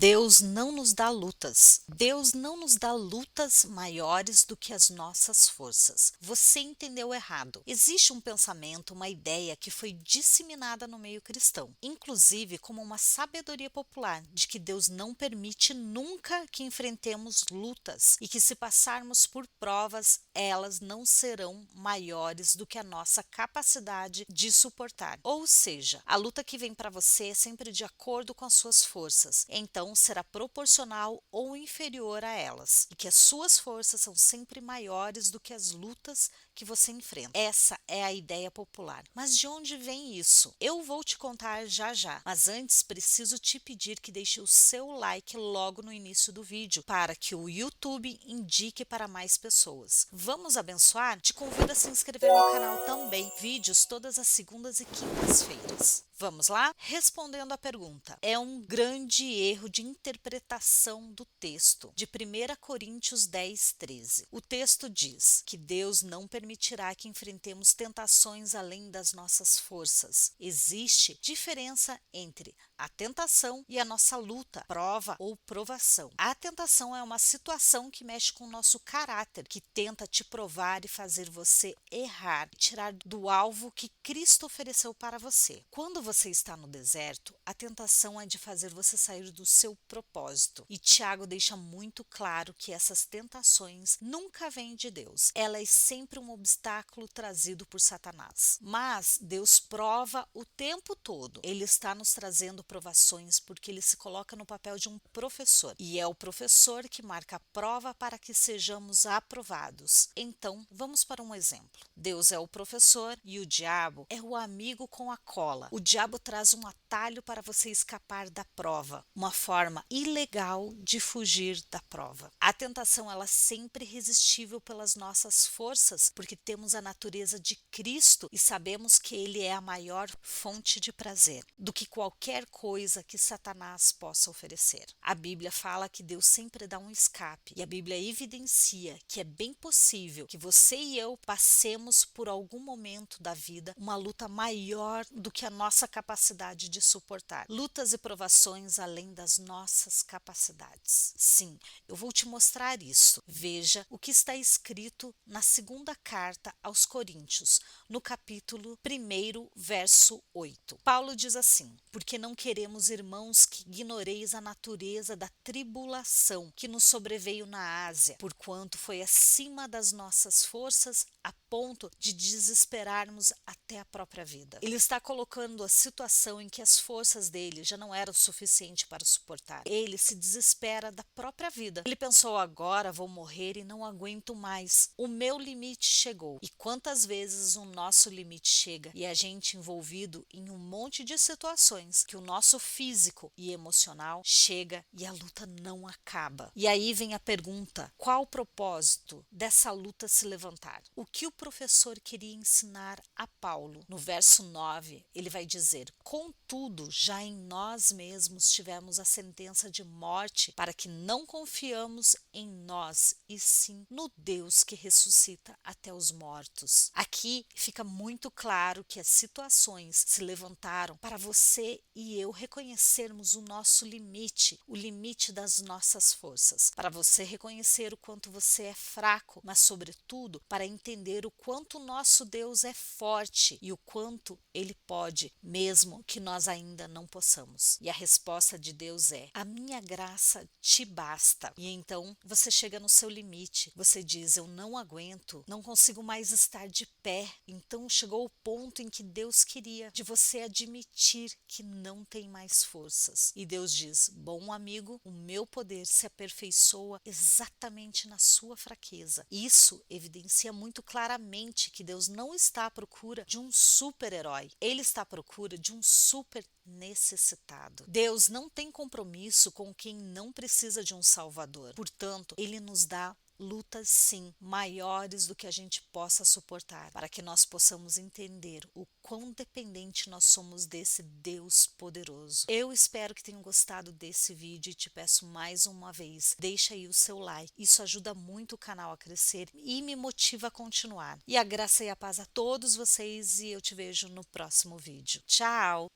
Deus não nos dá lutas. Deus não nos dá lutas maiores do que as nossas forças. Você entendeu errado. Existe um pensamento, uma ideia que foi disseminada no meio cristão, inclusive como uma sabedoria popular, de que Deus não permite nunca que enfrentemos lutas e que se passarmos por provas, elas não serão maiores do que a nossa capacidade de suportar. Ou seja, a luta que vem para você é sempre de acordo com as suas forças, então será proporcional ou inferior a elas, e que as suas forças são sempre maiores do que as lutas que você enfrenta. Essa é a ideia popular. Mas de onde vem isso? Eu vou te contar já já, mas antes preciso te pedir que deixe o seu like logo no início do vídeo, para que o YouTube indique para mais pessoas. Vamos abençoar? Te convido a se inscrever no canal também. Vídeos todas as segundas e quintas-feiras. Vamos lá? Respondendo à pergunta, é um grande erro de interpretação do texto de 1 Coríntios 10:13. O texto diz que Deus não permitirá que enfrentemos tentações além das nossas forças. Existe diferença entre a tentação e a nossa luta, prova ou provação. A tentação é uma situação que mexe com o nosso caráter, que tenta te provar e fazer você errar, tirar do alvo que Cristo ofereceu para você. Quando você está no deserto, a tentação é de fazer você sair do seu propósito. E Tiago deixa muito claro que essas tentações nunca vêm de Deus. Ela é sempre um obstáculo trazido por Satanás. Mas Deus prova o tempo todo. Ele está nos trazendo provações porque ele se coloca no papel de um professor. E é o professor que marca a prova para que sejamos aprovados. Então, vamos para um exemplo. Deus é o professor e o diabo é o amigo com a cola. O diabo traz um atalho para você escapar da prova, uma forma ilegal de fugir da prova. A tentação ela é sempre irresistível pelas nossas forças, porque temos a natureza de Cristo e sabemos que ele é a maior fonte de prazer do que qualquer coisa que Satanás possa oferecer. A Bíblia fala que Deus sempre dá um escape e a Bíblia evidencia que é bem possível que você e eu passemos por algum momento da vida uma luta maior do que a nossa capacidade de suportar. Lutas e provações além das nossas capacidades. Sim, eu vou te mostrar isso. Veja o que está escrito na segunda carta aos Coríntios, no capítulo 1, verso 8. Paulo diz assim: porque não queremos, irmãos, que ignoreis a natureza da tribulação que nos sobreveio na Ásia, porquanto foi acima das nossas forças a ponto de desesperarmos até a própria vida. Ele está colocando a situação em que as forças dele já não eram suficientes para suportar. Ele se desespera da própria vida. Ele pensou: agora vou morrer e não aguento mais. O meu limite chegou. E quantas vezes o nosso limite chega e a gente envolvido em um monte de situações que o nosso físico e emocional chega e a luta não acaba. E aí vem a pergunta: qual o propósito dessa luta se levantar? O que o professor queria ensinar a Paulo? No verso 9, ele vai dizer: contudo, já em nós mesmos tivemos a sentença de morte, para que não confiamos em nós, e sim no Deus que ressuscita até os mortos. Aqui fica muito claro que as situações se levantaram para você e eu reconhecermos o nosso limite, o limite das nossas forças, para você reconhecer o quanto você é fraco, mas sobretudo para entender o quanto o nosso Deus é forte e o quanto ele pode, mesmo que nós ainda não possamos. E a resposta de Deus é: a minha graça te basta. E então você chega no seu limite, você diz: eu não aguento, não consigo mais estar de pé. Então chegou o ponto em que Deus queria de você admitir que não tem mais forças. E Deus diz: bom amigo, o meu poder se aperfeiçoa exatamente na sua fraqueza. Isso evidencia muito claramente que Deus não está à procura de um super-herói. Ele está à procura de um super necessitado. Deus não tem compromisso com quem não precisa de um salvador. Portanto, ele nos dá lutas, sim, maiores do que a gente possa suportar, para que nós possamos entender o quão dependente nós somos desse Deus poderoso. Eu espero que tenham gostado desse vídeo e te peço mais uma vez, deixa aí o seu like. Isso ajuda muito o canal a crescer e me motiva a continuar. E a graça e a paz a todos vocês e eu te vejo no próximo vídeo. Tchau!